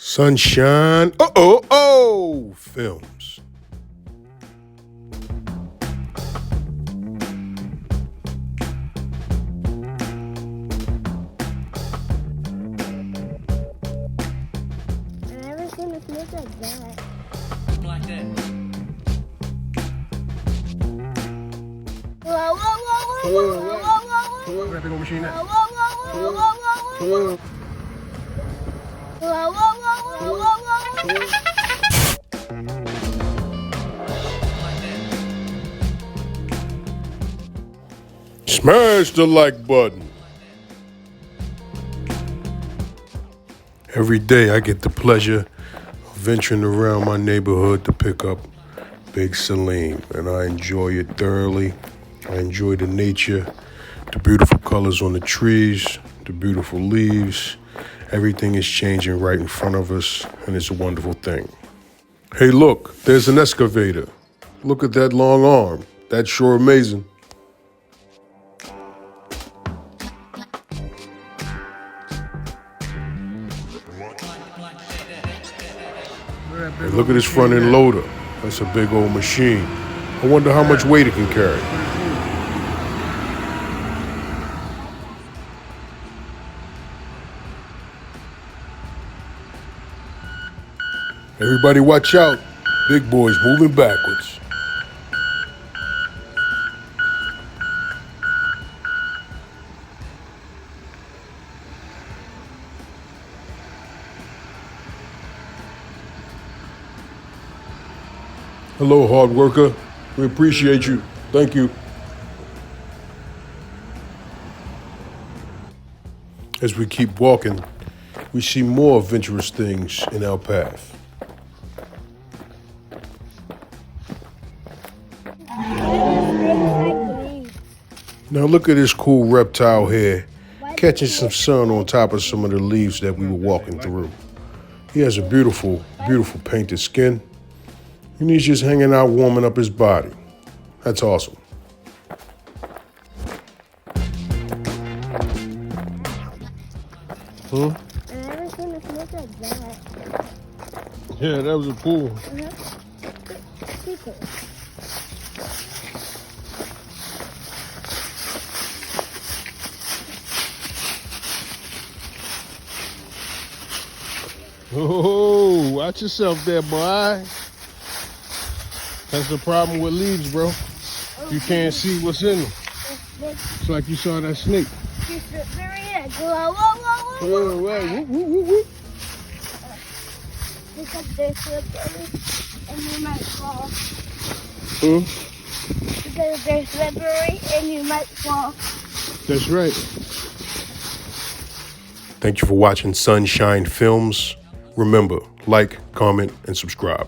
Sunshine, Films. I never seen a snake like that. Like that. Whoa, whoa, whoa, whoa, whoa, whoa, whoa, That big old machine there. whoa, whoa, whoa, whoa, whoa, whoa, whoa, whoa, whoa, whoa. Smash the like button. Every day I get the pleasure of venturing around my neighborhood to pick up Big Salim, and I enjoy it thoroughly. I enjoy the nature, the beautiful colors on the trees, the beautiful leaves. Everything is changing right in front of us, and it's a wonderful thing. Hey, look, there's an excavator. Look at that long arm. That's sure amazing. Hey, look at this front end loader. That's a big old machine. I wonder how much weight it can carry. Everybody watch out. Big boy's moving backwards. Hello, hard worker. We appreciate you. Thank you. As we keep walking, we see more adventurous things in our path. Now look at this cool reptile here, catching some sun on top of some of the leaves that we were walking through. He has a beautiful, beautiful painted skin, and he's just hanging out warming up his body. That's awesome. Huh? I never seen a snake like that. Yeah, that was a pool. People. Oh, watch yourself there, boy. That's the problem with leaves, bro. You can't see what's in them. It's like you saw that snake. Whoa, whoa, whoa, whoa. Whoop, whoop, whoop, whoop. Because they're slippery and you might fall. Because they're slippery and you might fall. That's right. Thank you for watching Sunshine Films. Remember, like, comment, and subscribe.